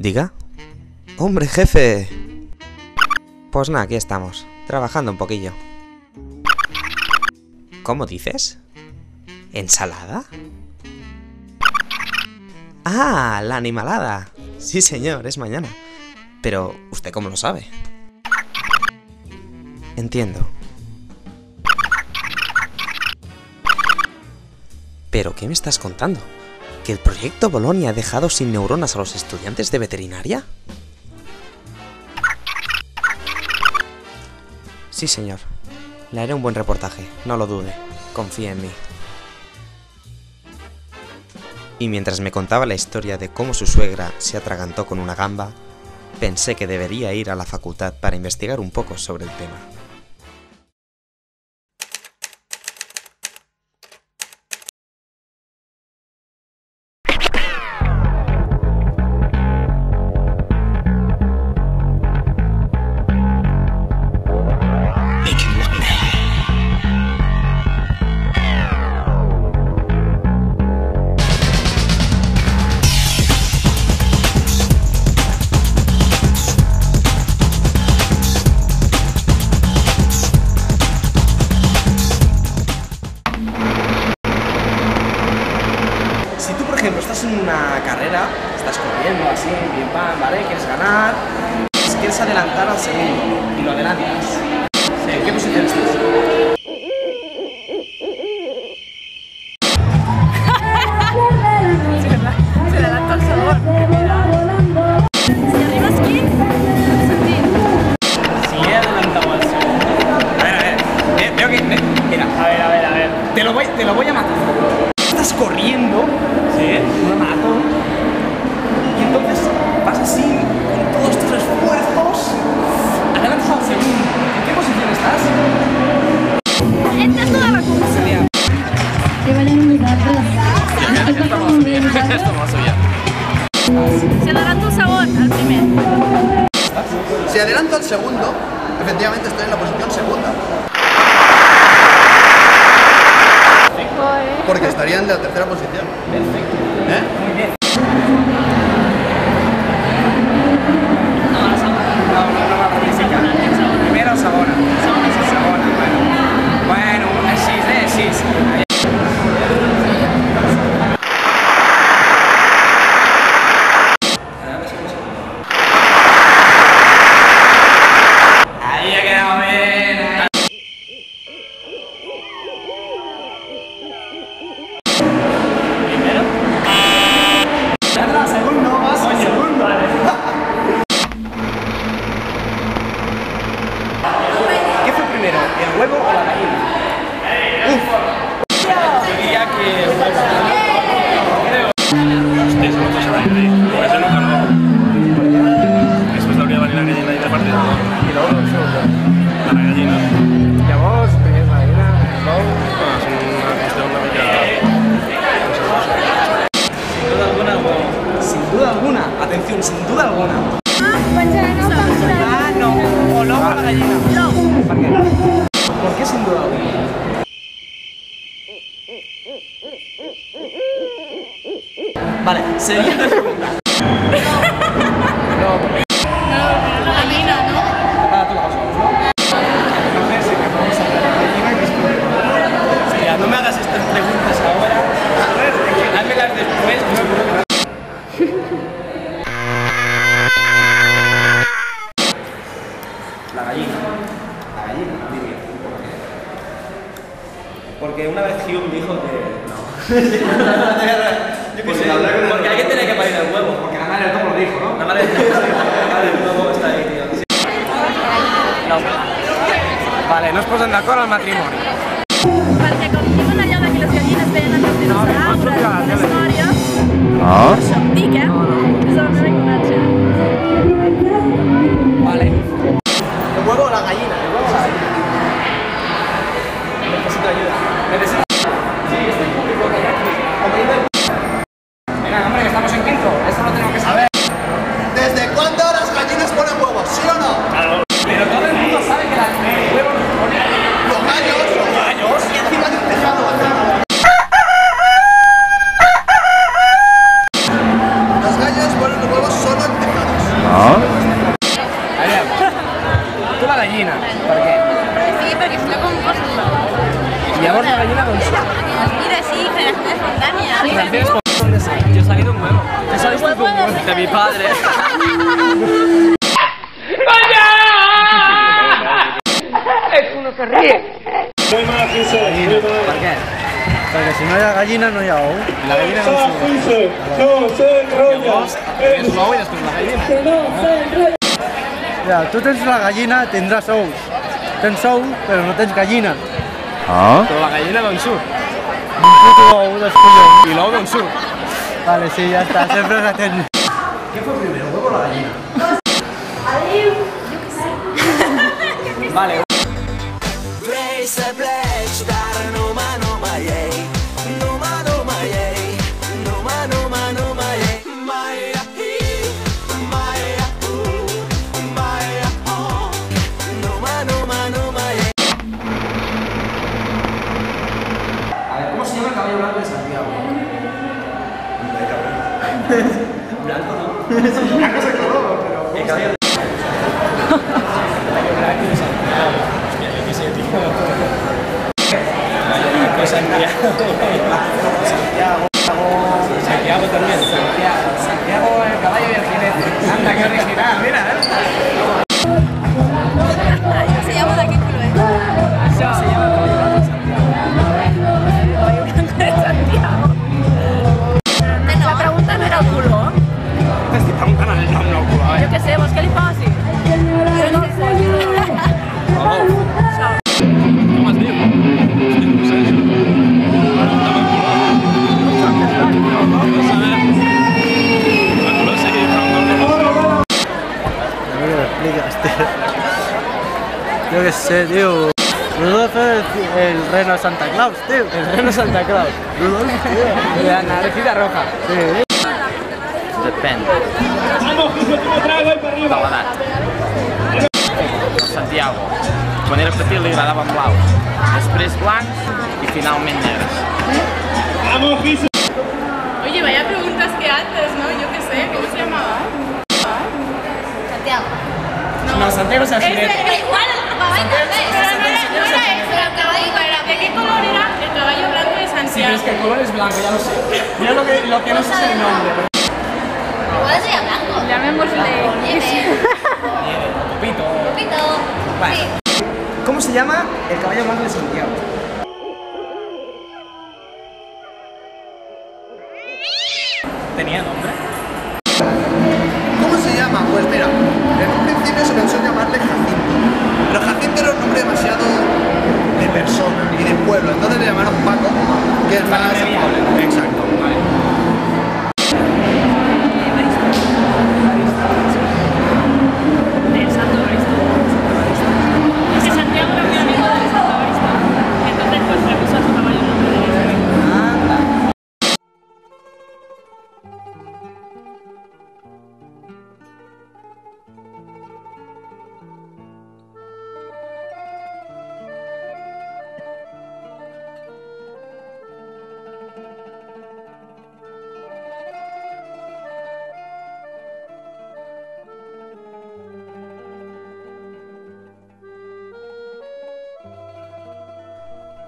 ¿Diga? ¡Hombre, jefe! Pues nada, aquí estamos, trabajando un poquillo. ¿Cómo dices? ¿Ensalada? ¡Ah! La animalada. Sí, señor, es mañana. Pero, ¿usted cómo lo sabe? Entiendo. ¿Pero qué me estás contando? ¿Que el proyecto Bolonia ha dejado sin neuronas a los estudiantes de veterinaria? Sí, señor. Le haré un buen reportaje, no lo dude. Confíe en mí. Y mientras me contaba la historia de cómo su suegra se atragantó con una gamba, pensé que debería ir a la facultad para investigar un poco sobre el tema. Si tú, por ejemplo, estás en una carrera, estás corriendo así, bien pan, ¿vale? Quieres ganar, quieres adelantar al segundo y lo adelantas. Sí. ¿En qué posición estás? Sí, ¿verdad? Se adelanta al segundo. Si arriba aquí, no te sentir. Si he adelantado al segundo. A ver, veo que. Mira, a ver. Te lo voy a matar. Estás corriendo, ¿sí? Una maratón, y entonces vas así, con todos tus esfuerzos, adelantas al segundo. ¿En qué posición estás? Esta es toda la cosa. Esto no va a ser bien. Se adelanta un sabor al primero. Si adelanto al segundo, efectivamente estoy en la posición segunda. Porque estaría en la tercera posición. Perfecto. ¿Eh? Muy bien. No, la sabona. No, la física. Primero sabona. Sabona, bueno, sí. Ahí ha quedado bien. Primero. Segundo, vas al segundo. Vale. ¿Qué fue primero, el huevo o la gallina? Yo diría que el huevo. Hostia, eso no pasa nada ahí. Por eso nunca lo hago. Después habría valido la gallina y la parte de todo. I luego el segundo. A la gallina. Llavors, primer la gallina, l'ou... Ah, és una qüestió una mica... Sin duda alguna, el huevo. Sin duda alguna, atención, sin duda alguna. Ah, no, o l'ou o la gallina. Per què? ¿Por qué sin duda alguna? Vale, siguiente pregunta. No, La gallina, ¿no? para tú la cosa, ¿no? Entonces, vamos a ver la gallina que es primero. Mira, no me hagas estas preguntas ahora. Házmelas después. La gallina, dime. Porque una vez Hume dijo que no. Yo qué sé, porque alguien tiene que parir el huevo. Porque la madre del topo lo dijo, ¿no? La madre del topo está ahí, tío. No. Vale, no es posen d'acord al matrimoni. Perquè com diuen allò de que les gallines veien amb els dinosaures, amb les històries, això, dic, és la meva imatge. Vale. El huevo o la gallina, el huevo o la gallina. Necesito ayuda. Necesito... Sí, estoy público, que aquí. una gallina con su. Mira, sí, generación espontánea. Yo he salido un huevo. He salido un huevo de mi padre. Es uno que ríe. Muy mal, 15. ¿Por qué? Porque si no hay gallina, no hay ou. La gallina con su. No se enrolla. Es un ou y después la gallina. Ya, tú tens la gallina, tendrás ous. Tens ou, però no tens gallina. Ah? Però la gallina d'on surt? Un puto ou dels collons. I l'ou d'on surt? Vale, sí, ja està, sempre l'atent. Què fue primero, el huevo o la gallina? Adiós. Yo qué sé. Vale. ¿Cómo se llama el caballo blanco de Santiago? Blanco no. Blanco se color, pero. El caballo blanco de Santiago. Hostia, yo qué sé, tío. Caballo blanco de Santiago. Santiago también. Santiago, el caballo y el jinete. Anda, qué original, mira, Se llama de qué culo es. Se llama el caballo blanco de Santiago. La pregunta no era el culo. T'estic preguntant el nom, no el culo, Jo què sé, vols que li faci? Jo no sé. Com es diu? Hosti, no ho sé. Pregunta'm el color. No sabem. El color sí, però el nom no lo sé. No me lo explicas, tío. Yo qué sé, tío. Rudolf es el reno de Santa Claus, tío. El reno de Santa Claus. Rudolf, tío. De la naricita roja. Sí. Depèn. Vamos, que último trago ahí para De arriba. l'edat. El Santiago, quan era petit li agradaven blaus, després blancs i finalment negres. Vamos, 15. Oye, vaya preguntas que haces, ¿no? Yo qué sé, ¿cómo se llamaba? Santiago. No, Santiago es el jinete. Igual, pero no era eso, era el caballo. ¿De qué color era el caballo blanco de Sí, pero Santiago? es que el color es blanco, ya lo sé. Yo lo que no sé es el nombre. Igual sería blanco. Llamémosle Pito. Pito. Vale. ¿Cómo se llama el caballo blanco de Santiago? ¿Tenía nombre? ¿Cómo se llama? Pues mira, en un principio se pensó llamarle Jacinto. Pero Jacinto era un nombre demasiado de persona y de pueblo. Entonces le llamaron Paco, que es más amable. Exacto. Del Santo Evaristo. Es que Santiago era muy amigo del Santo Evaristo. Entonces pues le puso a su caballo el nombre de él.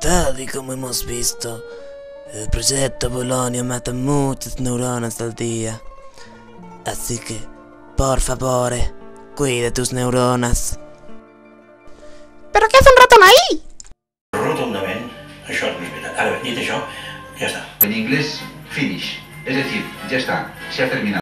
Tal y como hemos visto, el proyecto Bologna mata muchas neuronas al día. Así que, por favor, cuida tus neuronas. Però què fa un raton ahí? Rotundament, això no és veritat. Ara, dit això, ja està. En inglés, finish. Es decir, ya está, se ha terminado.